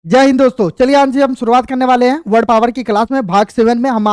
जय हिंद दोस्तों। चलिए आज हम शुरुआत करने वाले हैं वर्ड पावर की क्लास में। भाग 7 में हम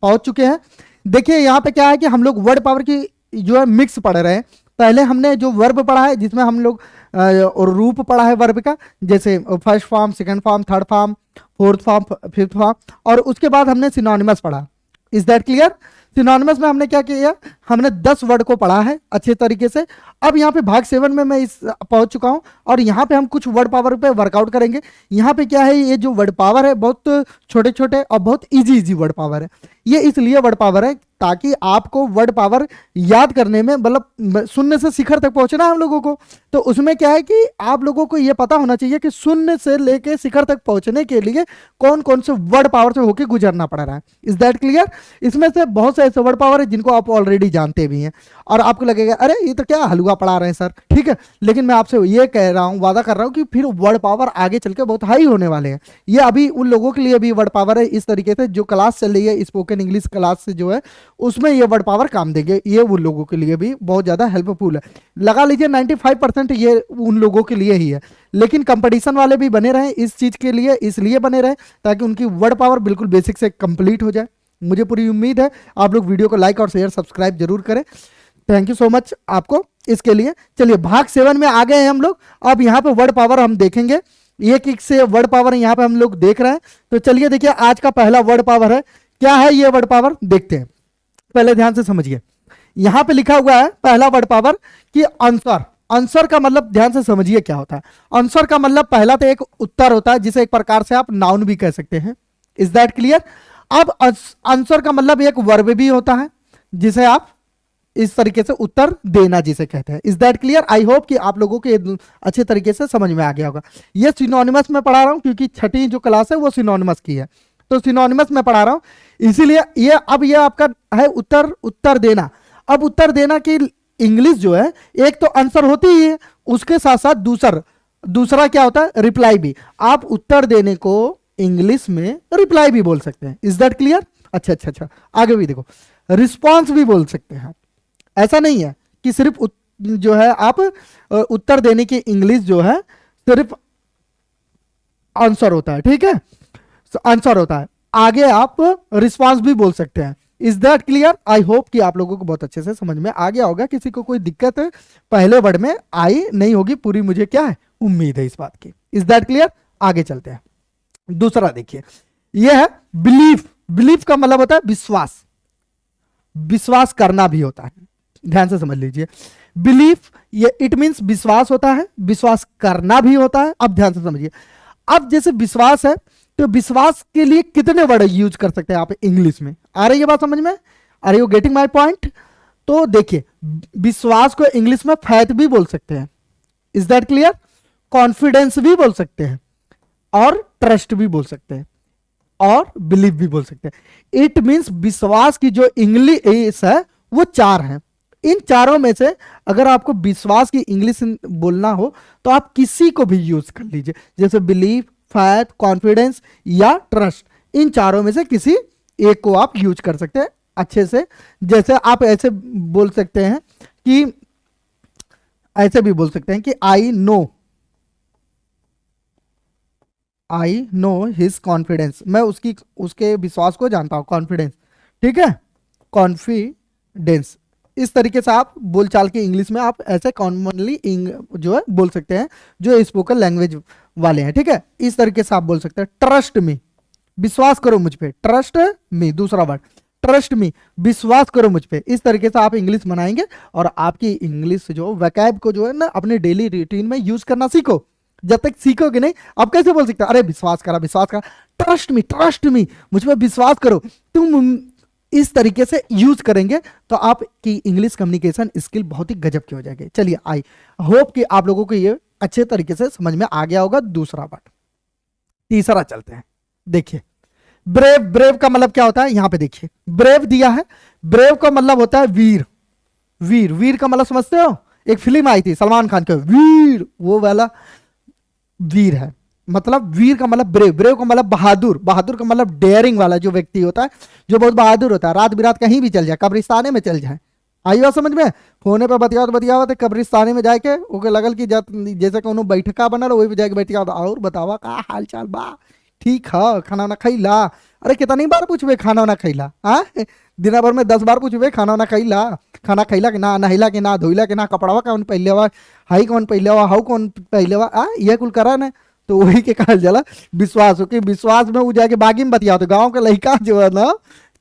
पहुंच चुके हैं। देखिए यहाँ पे क्या है कि हम लोग वर्ड पावर की जो है मिक्स पढ़ रहे हैं। पहले हमने जो वर्ब पढ़ा है जिसमें हम लोग और रूप पढ़ा है वर्ब का, जैसे first form, second form, third form, fourth form, fifth form, और उसके बाद हमने सिनोनिमस पढ़ा। Is that clear? सिनोनिमस में हमने क्या किया, हमने 10 वर्ड को पढ़ा है अच्छे तरीके से। अब यहाँ पे भाग 7 में मैं इस पहुंच चुका हूं और यहाँ पे हम कुछ वर्ड पावर पे वर्कआउट करेंगे। यहाँ पे क्या है, ये जो वर्ड पावर है बहुत छोटे छोटे और बहुत इजी वर्ड पावर है। ये इसलिए वर्ड पावर है ताकि आपको वर्ड पावर याद करने में, मतलब शून्य से शिखर तक पहुंचना है हम लोगों को। तो उसमें क्या है कि आप लोगों को ये पता होना चाहिए कि शून्य से लेके शिखर तक पहुंचने के लिए कौन कौन से वर्ड पावर से होके गुजरना पड़ रहा है। Is that clear? इसमें से बहुत से ऐसे वर्ड पावर है जिनको आप ऑलरेडी जानते भी हैं और आपको लगेगा अरे ये तो क्या हलवा पढ़ा रहे हैं सर, ठीक है। लेकिन मैं आपसे ये कह रहा हूँ, वादा कर रहा हूँ कि फिर वर्ड पावर आगे चल के बहुत हाई होने वाले हैं। ये अभी उन लोगों के लिए भी वर्ड पावर है इस तरीके से, जो क्लास चल रही है स्पोकन इंग्लिश क्लास से जो है उसमें ये वर्ड पावर काम देंगे। ये उन लोगों के लिए भी बहुत ज़्यादा हेल्पफुल है। लगा लीजिए 95% ये उन लोगों के लिए ही है। लेकिन कंपटीशन वाले भी बने रहें इस चीज़ के लिए, इसलिए बने रहें ताकि उनकी वर्ड पावर बिल्कुल बेसिक से कंप्लीट हो जाए। मुझे पूरी उम्मीद है आप लोग वीडियो को लाइक और शेयर सब्सक्राइब जरूर करें। थैंक यू सो मच आपको इसके लिए। चलिए भाग 7 में आ गए हैं हम लोग। अब यहाँ पे वर्ड पावर हम देखेंगे, एक एक से वर्ड पावर यहाँ पे हम लोग देख रहे हैं। तो चलिए देखिए आज का पहला वर्ड पावर है। क्या है ये वर्ड पावर, देखते हैं। पहले ध्यान से समझिए, यहां पे लिखा हुआ है पहला वर्ड पावर कि आंसर। आंसर का मतलब ध्यान से समझिए क्या होता है। आंसर का मतलब पहला तो एक उत्तर होता है जिसे एक प्रकार से आप नाउन भी कह सकते हैं। Is that clear? अब आंसर का मतलब एक वर्ब भी होता है जिसे आप इस तरीके से उत्तर देना जिसे कहते हैं। Is that clear? I hope कि आप लोगों को अच्छे तरीके से समझ में आ गया होगा। ये सिनोनिमस में पढ़ा रहा हूं क्योंकि छठी जो क्लास है वो सिनोनिमस की है, तो सिनोनिमस में पढ़ा रहा हूं इसीलिए। ये अब ये आपका है उत्तर देना। अब उत्तर देना की इंग्लिश जो है, एक तो आंसर होती ही है, उसके साथ साथ दूसरा क्या होता है, रिप्लाई भी। आप उत्तर देने को इंग्लिश में रिप्लाई भी बोल सकते हैं। Is that clear? अच्छा, आगे भी देखो, रिस्पॉन्स भी बोल सकते हैं। ऐसा नहीं है कि सिर्फ जो है आप उत्तर देने की इंग्लिश जो है सिर्फ आंसर होता है, ठीक है, आंसर होता है। आगे आप रिस्पॉन्स भी बोल सकते हैं। Is that clear? I hope कि आप लोगों को बहुत अच्छे से समझ में आ गया होगा। किसी को कोई दिक्कत पहले वर्ड में आई नहीं होगी, पूरी मुझे क्या है उम्मीद है इस बात की। Is that clear? आगे चलते हैं। दूसरा देखिए, यह है बिलीफ। बिलीफ का मतलब होता है विश्वास, विश्वास करना भी होता है। ध्यान से समझ लीजिए, बिलीफ ये इट मींस विश्वास होता है, विश्वास करना भी होता है। अब ध्यान से समझिए, अब जैसे विश्वास है तो विश्वास के लिए कितने वर्ड यूज कर सकते हैं आप इंग्लिश में? आ रही है बात समझ में? Are you getting my point? तो देखिए, विश्वास को इंग्लिश में फैथ भी बोल सकते हैं। Is that clear? कॉन्फिडेंस भी बोल सकते हैं और ट्रस्ट भी बोल सकते हैं और बिलीव भी बोल सकते हैं। इट मींस विश्वास की जो इंग्लिश है वो 4 है। इन चारों में से अगर आपको विश्वास की इंग्लिश बोलना हो तो आप किसी को भी यूज कर लीजिए, जैसे बिलीव, फैथ, कॉन्फिडेंस या ट्रस्ट। इन चारों में से किसी एक को आप यूज कर सकते हैं अच्छे से। जैसे आप ऐसे बोल सकते हैं कि, ऐसे भी बोल सकते हैं कि आई नो हिज कॉन्फिडेंस। मैं उसके विश्वास को जानता हूं, कॉन्फिडेंस, ठीक है, कॉन्फिडेंस। इस तरीके से आप बोलचाल की इंग्लिश में आप ऐसे कॉमनली जो है बोल सकते हैं, जो स्पोकन लैंग्वेज वाले हैं, ठीक है। इस तरीके से आप बोल सकते हैं ट्रस्ट मी, विश्वास करो मुझ पे, ट्रस्ट मी। दूसरा वर्ड ट्रस्ट मी, विश्वास करो मुझ पे। इस तरीके से आप इंग्लिश बनाएंगे और आपकी इंग्लिश जो वैकेब को जो है ना अपने डेली रूटीन में यूज करना सीखो। जब तक सीखोगे नहीं आप कैसे बोल सकते, अरे विश्वास करा, ट्रस्ट मी, मुझ पे विश्वास करो। तुम इस तरीके से यूज करेंगे तो आपकी इंग्लिश कम्युनिकेशन स्किल बहुत ही गजब की हो जाएगी। चलिए, आई होप कि आप लोगों को ये अच्छे तरीके से समझ में आ गया होगा। दूसरा वर्ड, तीसरा चलते हैं। देखिए, ब्रेव। ब्रेव का मतलब क्या होता है, यहां पे देखिए ब्रेव दिया है। ब्रेव का मतलब होता है वीर। वीर का मतलब समझते हो, एक फिल्म आई थी सलमान खान की, वीर, वो वाला वीर है। मतलब वीर का मतलब ब्रेव का मतलब बहादुर का मतलब डेयरिंग वाला जो व्यक्ति होता है, जो बहुत बहादुर होता है, रात बिरात कहीं भी चल जाए, कब्रिस्ताने में चल जाए, आई बात समझ में। फोने पे बतियावत बतियावत कब्रिस्तानी में जाके ओके लगल कि जैसे कोनो बैठका बनल वही पे जाके बतियावत, और बतावा का हाल चाल बा, ठीक है, खाना वाना खैला। अरे कितनी बार पूछबे खाना वाना खैला, हाँ दिन भर में 10 बार पूछबे खाना वाना खैला, खाना खैला कि ना, नहिला कि ना, धोइला कि ना, कपड़वा कौन पहले हुआ, हाई कौन पहले हुआ, हाउ कौन पहले हुआ, ये कुल करा न। तो वही के कहल जाला विश्वास हो कि विश्वास में वो जाके बागी में बतिया, तो गाँव के लड़का जो है ना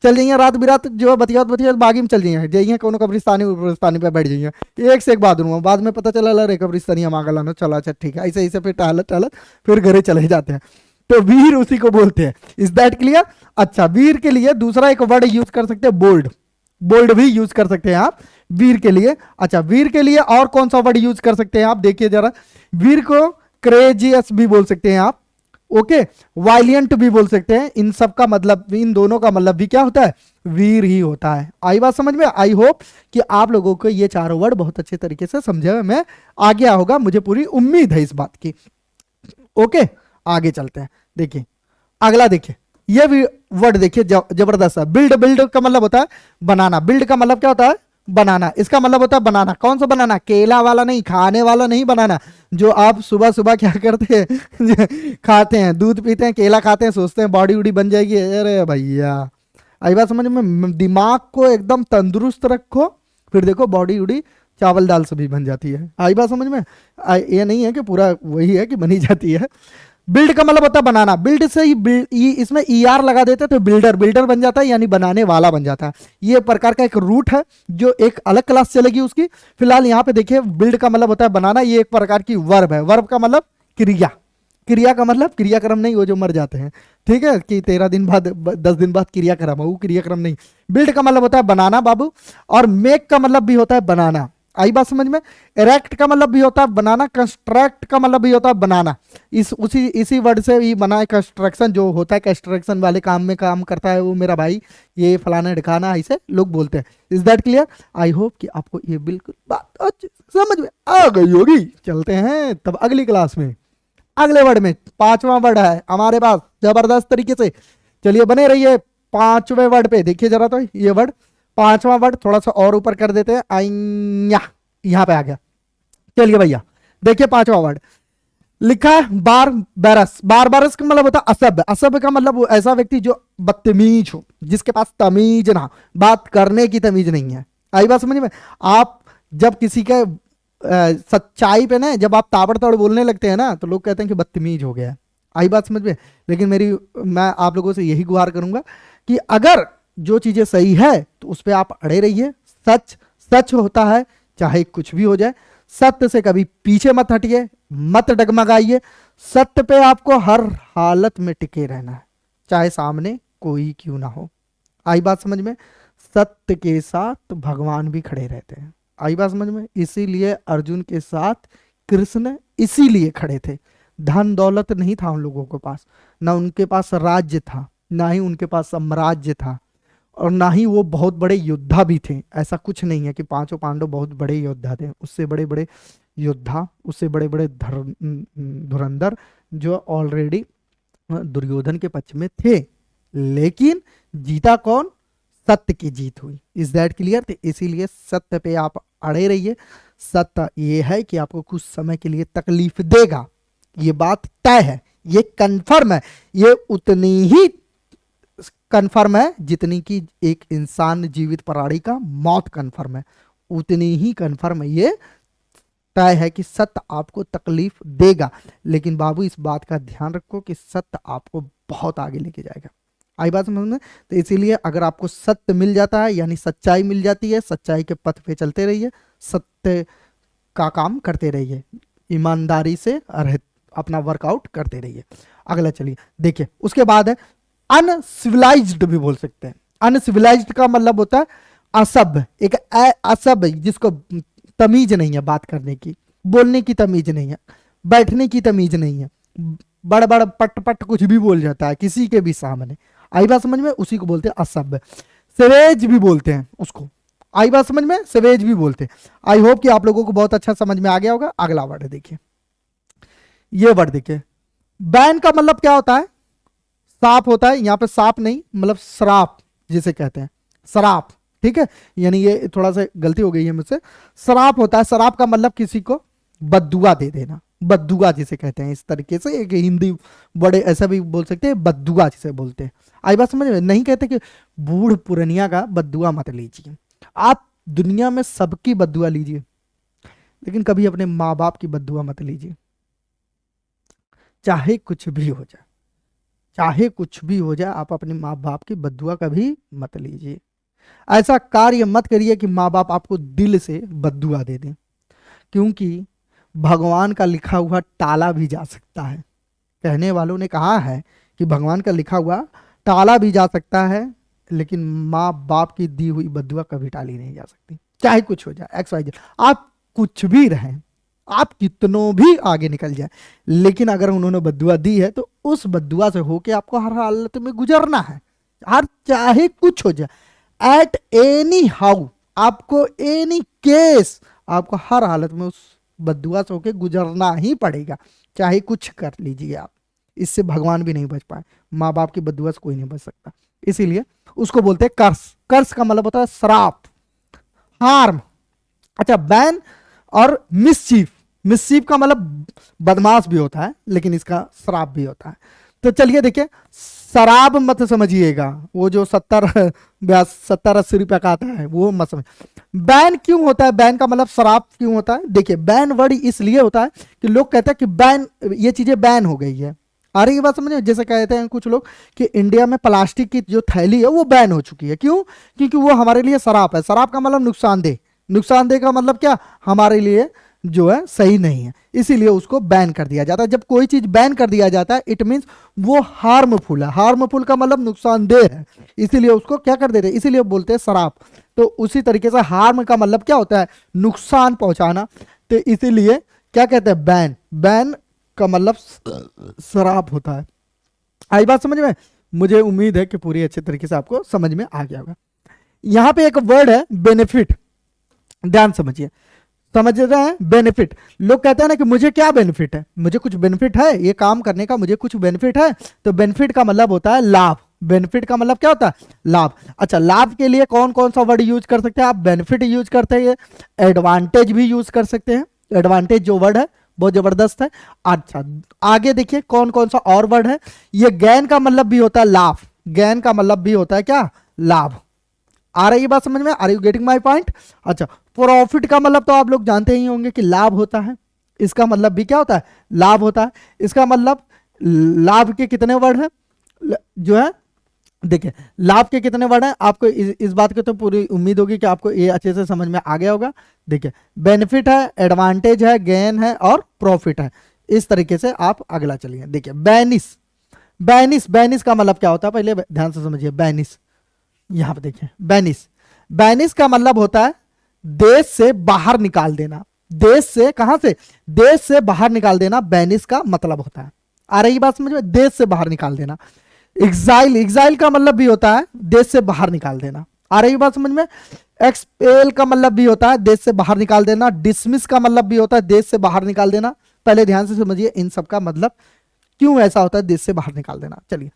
चल जाइए रात बिरात जो है बतियात बतियात बागी में चल जाइए, जाइए कोनो कब्रिस्तानी पे बैठ जाइए, एक से एक बात दूंगा, बाद में पता चला अरे कब्रिस्तानी हम आगे लाना, चला अच्छा ठीक है, ऐसे ऐसे फिर टहलत टहलत फिर घरे चले जाते हैं। तो वीर उसी को बोलते हैं। Is that clear? अच्छा, वीर के लिए दूसरा एक वर्ड यूज कर सकते हैं, बोल्ड। बोल्ड भी यूज कर सकते हैं आप वीर के लिए। अच्छा, वीर के लिए और कौन सा वर्ड यूज कर सकते हैं आप, देखिए जरा। वीर को क्रेजियस भी बोल सकते हैं आप, ओके, वायलियंट भी बोल सकते हैं। इन सब का मतलब, इन दोनों का मतलब भी क्या होता है, वीर ही होता है। आई बात समझ में? आई होप कि आप लोगों को ये चारों वर्ड बहुत अच्छे तरीके से समझे में आ गया होगा, मुझे पूरी उम्मीद है इस बात की। ओके, आगे चलते हैं। देखिए अगला, देखिए ये भी वर्ड देखिए जबरदस्त है। बिल्ड, बिल्ड का मतलब होता है बनाना। बिल्ड का मतलब क्या होता है, बनाना। इसका मतलब होता है बनाना। कौन सा बनाना, केला वाला नहीं, खाने वाला नहीं बनाना, जो आप सुबह सुबह क्या करते हैं खाते हैं, दूध पीते हैं, केला खाते हैं, सोचते हैं बॉडी उडी बन जाएगी। अरे भैया, आई बात समझ में। दिमाग को एकदम तंदुरुस्त रखो, फिर देखो बॉडी उडी चावल दाल से भी बन जाती है। आई बात समझ में। ये नहीं है कि पूरा वही है कि बनी जाती है। बिल्ड का मतलब होता है बनाना। बिल्ड से ही इसमें ER लगा देते तो बिल्डर, बिल्डर बन जाता है, यानी बनाने वाला बन जाता है। ये प्रकार का एक रूट है जो एक अलग क्लास चलेगी उसकी। फिलहाल यहाँ पे देखिए बिल्ड का मतलब होता है बनाना, ये एक प्रकार की वर्ब है। वर्ब का मतलब क्रिया, क्रिया का मतलब क्रियाक्रम नहीं, वो जो मर जाते हैं, ठीक है, कि 13 दिन बाद 10 दिन बाद क्रियाक्रम, वो क्रियाक्रम नहीं। बिल्ड का मतलब होता है बनाना बाबू। और मेक का मतलब भी होता है बनाना। आई बात समझ में। इरेक्ट का मतलब भी होता है बनाना। कंस्ट्रक्ट का मतलब भी होता है बनाना। इसी वर्ड से ही बना है। कंस्ट्रक्शन जो होता है, कंस्ट्रक्शन वाले काम में काम करता है वो मेरा भाई, ये फलाना ढिकाना, ऐसे लोग बोलते हैं। Is that clear? I hope कि आपको ये बिल्कुल बात अच्छी समझ में आ गई होगी। चलते हैं तब अगली क्लास में, अगले वर्ड में। 5वां वर्ड है हमारे पास जबरदस्त तरीके से, चलिए बने रहिए 5वें वर्ड पे। देखिए जरा, तो ये वर्ड 5वां वर्ड थोड़ा सा और ऊपर कर देते हैं, आइया, यहां पे आ गया। चलिए भैया देखिए 5वां वर्ड लिखा है बार बरस। बार बरस का मतलब होता है असभ्य। असभ्य का मतलब ऐसा व्यक्ति जो बदतमीज हो, जिसके पास तमीज ना, बात करने की तमीज नहीं है। आई बात समझ में। आप जब किसी के सच्चाई पे ना जब आप ताबड़तोड़ बोलने लगते हैं ना, तो लोग कहते हैं कि बदतमीज हो गया है। आई बात समझ में। लेकिन मैं आप लोगों से यही गुहार करूंगा कि अगर जो चीजें सही है तो उस पर आप अड़े रहिए। सच सच होता है, चाहे कुछ भी हो जाए। सत्य से कभी पीछे मत हटिए, मत डगमगाइए। सत्य पे आपको हर हालत में टिके रहना है, चाहे सामने कोई क्यों ना हो। आई बात समझ में। सत्य के साथ भगवान भी खड़े रहते हैं। आई बात समझ में। इसीलिए अर्जुन के साथ कृष्ण इसीलिए खड़े थे। धन दौलत नहीं था उन लोगों के पास, ना उनके पास राज्य था, ना ही उनके पास साम्राज्य था, और ना ही वो बहुत बड़े योद्धा भी थे। ऐसा कुछ नहीं है कि 5 पांडव बहुत बड़े योद्धा थे। उससे बड़े बड़े योद्धा, उससे बड़े बड़े धुरंधर जो ऑलरेडी दुर्योधन के पक्ष में थे। लेकिन जीता कौन? सत्य की जीत हुई। Is that clear? तो इसीलिए सत्य पे आप अड़े रहिए। सत्य ये है कि आपको कुछ समय के लिए तकलीफ देगा, ये बात तय है, ये कंफर्म है। ये उतनी ही कंफर्म है जितनी कि एक इंसान जीवित प्राणी का मौत कंफर्म है, उतनी ही कंफर्म है, ये तय है कि सत्य आपको तकलीफ देगा। लेकिन बाबू इस बात का ध्यान रखो कि सत्य आपको बहुत आगे लेके जाएगा। आई बात समझ में। तो इसीलिए अगर आपको सत्य मिल जाता है, यानी सच्चाई मिल जाती है, सच्चाई के पथ पे चलते रहिए, सत्य का काम करते रहिए, ईमानदारी से अपना वर्कआउट करते रहिए। अगला चलिए देखिए, उसके बाद है अनसिविलाइज्ड भी बोल सकते हैं। अनसिविलाइज्ड का मतलब होता है असभ्य। एक असभ्य जिसको तमीज नहीं है, बात करने की, बोलने की तमीज नहीं है, बैठने की तमीज नहीं है, बड़ बड़ पट पट कुछ भी बोल जाता है किसी के भी सामने। आई बात समझ में। उसी को बोलते हैं असभ्य। सेवेज भी बोलते हैं उसको। आई बात समझ में। सेवेज भी बोलते हैं। आई होप कि आप लोगों को बहुत अच्छा समझ में आ गया होगा। अगला वर्ड है, देखिए ये वर्ड देखिए। बैन का मतलब क्या होता है? साफ होता है। यहां पे साफ नहीं, मतलब श्राप जिसे कहते हैं, श्राप। ठीक है, यानी ये थोड़ा सा गलती हो गई है मुझसे। श्राप होता है, श्राप का मतलब किसी को बद्दुआ दे देना, बद्दुआ जिसे कहते हैं, इस तरीके से एक हिंदी बड़े ऐसा भी बोल सकते हैं, बद्दुआ जिसे बोलते हैं। आई बात समझ में? नहीं कहते कि बूढ़ पुरनिया का बद्दुआ मत लीजिए, आप दुनिया में सबकी बद्दुआ लीजिए, लेकिन कभी अपने माँ बाप की बद्दुआ मत लीजिए। चाहे कुछ भी हो जाए, चाहे कुछ भी हो जाए, आप अपने माँ बाप की बद्दुआ कभी मत लीजिए। ऐसा कार्य मत करिए कि माँ बाप आपको दिल से बद्दुआ दे दें, क्योंकि भगवान का लिखा हुआ टाला भी जा सकता है। कहने वालों ने कहा है कि भगवान का लिखा हुआ टाला भी जा सकता है, लेकिन माँ बाप की दी हुई बद्दुआ कभी टाली नहीं जा सकती, चाहे कुछ हो जाए, एक्स वाई जेड। आप कुछ भी रहें, आप कितनों भी आगे निकल जाए, लेकिन अगर उन्होंने बद्दुआ दी है तो उस बद्दुआ से होके आपको हर हालत में गुजरना है, हर चाहे कुछ हो जाए, एट एनी हाउ, आपको एनी केस, आपको हर हालत में उस बद्दुआ से होके गुजरना ही पड़ेगा, चाहे कुछ कर लीजिए आप। इससे भगवान भी नहीं बच पाए, माँ बाप की बद्दुआ से कोई नहीं बच सकता, इसीलिए उसको बोलते हैं कर्स। कर्स का मतलब होता है श्राप, हार्म। अच्छा, बैन और मिसचीफ, मिसचीफ का मतलब बदमाश भी होता है, लेकिन इसका श्राप भी होता है। तो चलिए देखिए, शराब मत समझिएगा, वो जो 70-80 रुपया का आता है वो मत समझ। बैन क्यों होता है? बैन का मतलब श्राप क्यों होता है? देखिए, बैन वर्ड इसलिए होता है कि लोग कहते हैं कि बैन, ये चीजें बैन हो गई है। आ रही है बात समझे? जैसे कहते हैं कुछ लोग कि इंडिया में प्लास्टिक की जो थैली है वो बैन हो चुकी है। क्यों? क्योंकि वो हमारे लिए शराब है। शराब का मतलब नुकसानदेह, नुकसानदेह का मतलब क्या? हमारे लिए जो है सही नहीं है, इसीलिए उसको बैन कर दिया जाता है। जब कोई चीज बैन कर दिया जाता है, इट मींस वो हार्मफुल है। हार्मफुल का मतलब नुकसानदेह है, इसीलिए उसको क्या कर देते हैं, इसीलिए बोलते हैं शराब। तो उसी तरीके से हार्म का मतलब क्या होता है? नुकसान पहुंचाना। तो इसीलिए क्या कहते हैं? बैन। बैन का मतलब शराब होता है। आई बात समझ में? मुझे उम्मीद है कि पूरी अच्छे तरीके से आपको समझ में आ गया होगा। यहां पे एक वर्ड है बेनिफिट, ध्यान समझिए, समझ रहे हैं? बेनिफिट। लोग कहते हैं ना कि मुझे क्या बेनिफिट है, मुझे कुछ बेनिफिट है, ये काम करने का मुझे कुछ बेनिफिट है। तो बेनिफिट का मतलब होता है लाभ। बेनिफिट का मतलब क्या होता है? लाभ। अच्छा, लाभ के लिए कौन कौन सा वर्ड यूज कर सकते हैं आप? बेनिफिट यूज करते हैं, एडवांटेज भी यूज कर सकते हैं। एडवांटेज जो वर्ड है बहुत जबरदस्त है। अच्छा, आगे देखिए कौन कौन सा और वर्ड है। ये गेन का मतलब भी होता है लाभ, गेन का मतलब भी होता है क्या? लाभ। आ रही है बात समझ में? Are you getting my point? अच्छा, प्रॉफिट का मतलब तो आप लोग जानते ही होंगे कि लाभ होता है, इसका मतलब भी क्या होता है? लाभ होता है। इसका मतलब लाभ के कितने वर्ड है जो है, देखिए लाभ के कितने वर्ड हैं, आपको इस बात की तो पूरी उम्मीद होगी कि आपको ये अच्छे से समझ में आ गया होगा। देखिए, बेनिफिट है, एडवांटेज है, गेन है और प्रॉफिट है। इस तरीके से आप अगला चलिए। देखिए, बैनिस। बैनिस, बैनिस का मतलब क्या होता है? पहले ध्यान से समझिए। बैनिस, यहां पर देखिए, बैनिस, बैनिस का मतलब होता है देश से बाहर निकाल देना। देश से, कहां से? देश से बाहर निकाल देना बैनिस का मतलब होता है। आ रही बात समझ में? देश से बाहर निकाल देना। एग्जाइल, एग्जाइल का मतलब भी होता है देश से बाहर निकाल देना। आ रही बात समझ में? एक्सपेल का मतलब भी होता है देश से बाहर निकाल देना। डिसमिस का मतलब भी होता है देश से बाहर निकाल देना। पहले ध्यान से समझिए इन सब का मतलब क्यों ऐसा होता है, देश से बाहर निकाल देना। चलिए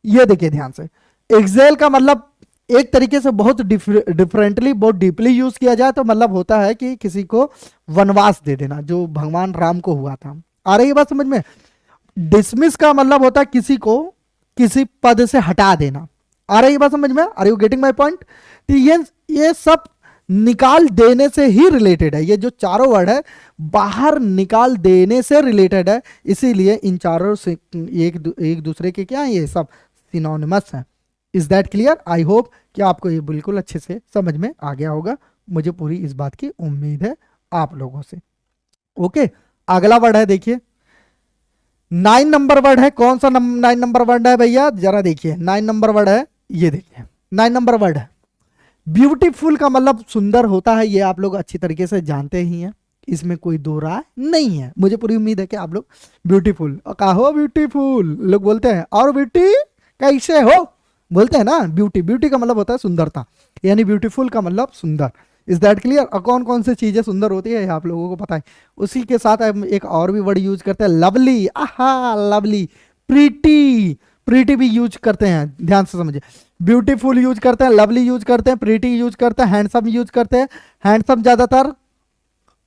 ये देखिए ध्यान से, एक्सेल का मतलब एक तरीके से बहुत डिफरेंटली, बहुत डीपली यूज किया जाए तो मतलब होता है कि किसी को वनवास दे देना, जो भगवान राम को हुआ था। आ रही है बात समझ में? डिसमिस का मतलब होता है किसी को किसी पद से हटा देना। आ रही है बात समझ में? Are you getting my point? तो ये सब निकाल देने से ही रिलेटेड है। ये जो चारों वर्ड है बाहर निकाल देने से रिलेटेड है, इसीलिए इन चारों से एक दूसरे के क्या है, ये सब सिनोनिमस है। Is that clear? I hope कि आपको ये बिल्कुल अच्छे से समझ में आ गया होगा। मुझे पूरी इस बात की उम्मीद है आप लोगों से। ओके, अगला वर्ड है, देखिए 9 नंबर वर्ड है। कौन सा 9 नंबर वर्ड है भैया? जरा देखिए, 9 नंबर वर्ड है, ये देखिए 9 नंबर वर्ड है ब्यूटीफुल का मतलब सुंदर होता है। ये आप लोग अच्छी तरीके से जानते ही हैं, इसमें कोई दो राय नहीं है। मुझे पूरी उम्मीद है कि आप लोग ब्यूटीफुल, कहो ब्यूटीफुल लोग बोलते हैं, और ब्यूटी कैसे हो बोलते हैं ना। ब्यूटी, ब्यूटी का मतलब होता है सुंदरता, यानी ब्यूटीफुल का मतलब सुंदर। Is that clear? और कौन कौन सी चीजें सुंदर होती है आप लोगों को पता है। उसी के साथ हम एक और भी वर्ड यूज करते हैं, लवली। आहा, लवली। प्रीटी, प्रीटी भी यूज करते हैं, ध्यान से समझिए। ब्यूटीफुल यूज करते हैं, लवली यूज करते हैं, प्रीटी यूज करते हैं, हैंडसम यूज करते हैं। हैंडसम ज्यादातर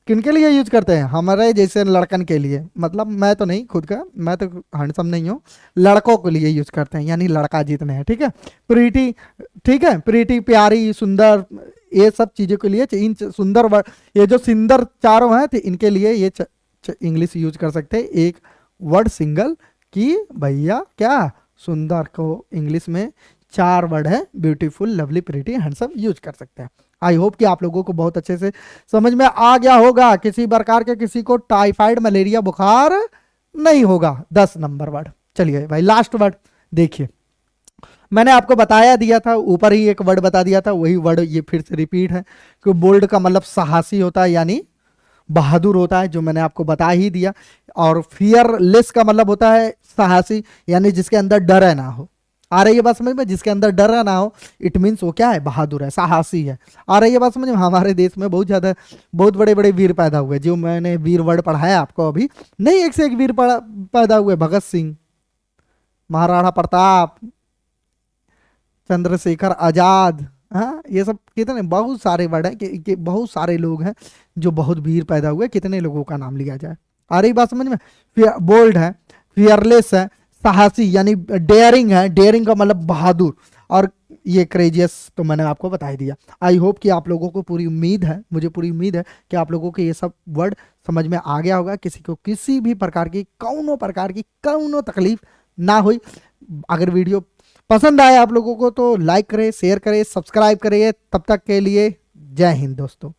किनके लिए यूज करते हैं? हमारे जैसे लड़कन के लिए, मतलब मैं तो नहीं खुद का, मैं तो हैंडसम नहीं हूँ, लड़कों के लिए यूज करते हैं, यानी लड़का जितने हैं, ठीक है। प्रीटी, ठीक है, प्रीटी प्यारी सुंदर, ये सब चीजों के लिए इन सुंदर वर्ड, ये जो सुंदर चारों हैं तो इनके लिए ये इंग्लिश यूज कर सकते हैं। एक वर्ड सिंगल कि भैया क्या सुंदर को इंग्लिश में 4 वर्ड है, beautiful, lovely, pretty, handsome use कर सकते हैं। आई होप कि आप लोगों को बहुत अच्छे से समझ में आ गया होगा। किसी प्रकार के किसी को टाइफाइड मलेरिया बुखार नहीं होगा। 10 नंबर वर्ड। चलिए भाई लास्ट वर्ड देखिए, मैंने आपको बताया दिया था, ऊपर ही एक वर्ड बता दिया था, वही वर्ड ये फिर से रिपीट है कि बोल्ड का मतलब साहसी होता है, यानी बहादुर होता है, जो मैंने आपको बता ही दिया। और फियरलेस का मतलब होता है साहसी, यानी जिसके अंदर डर है ना हो। आ रही है बात समझ में? जिसके अंदर डर है ना हो, इट मीन्स वो क्या है? बहादुर है, साहसी है। आ रही है बात समझ में? हमारे देश में बहुत ज्यादा, बहुत बड़े बड़े वीर पैदा हुए, जो मैंने वीर वर्ड पढ़ाया आपको अभी, नहीं एक से एक वीर पैदा हुए। भगत सिंह, महाराणा प्रताप, चंद्रशेखर आजाद, हाँ, ये सब कितने बहुत सारे वर्ड है कि बहुत सारे लोग हैं जो बहुत वीर पैदा हुए। कितने लोगों का नाम लिया जाए? आ रही बात समझ में? बोल्ड है, फियरलेस है, साहसी यानी डेयरिंग है, डेयरिंग का मतलब बहादुर, और ये क्रेजियस तो मैंने आपको बता ही दिया। आई होप कि आप लोगों को पूरी उम्मीद है, मुझे पूरी उम्मीद है कि आप लोगों को ये सब वर्ड समझ में आ गया होगा। किसी को किसी भी प्रकार की कौनो तकलीफ ना हुई। अगर वीडियो पसंद आए आप लोगों को तो लाइक करें, शेयर करें, सब्सक्राइब करें। तब तक के लिए जय हिंद दोस्तों।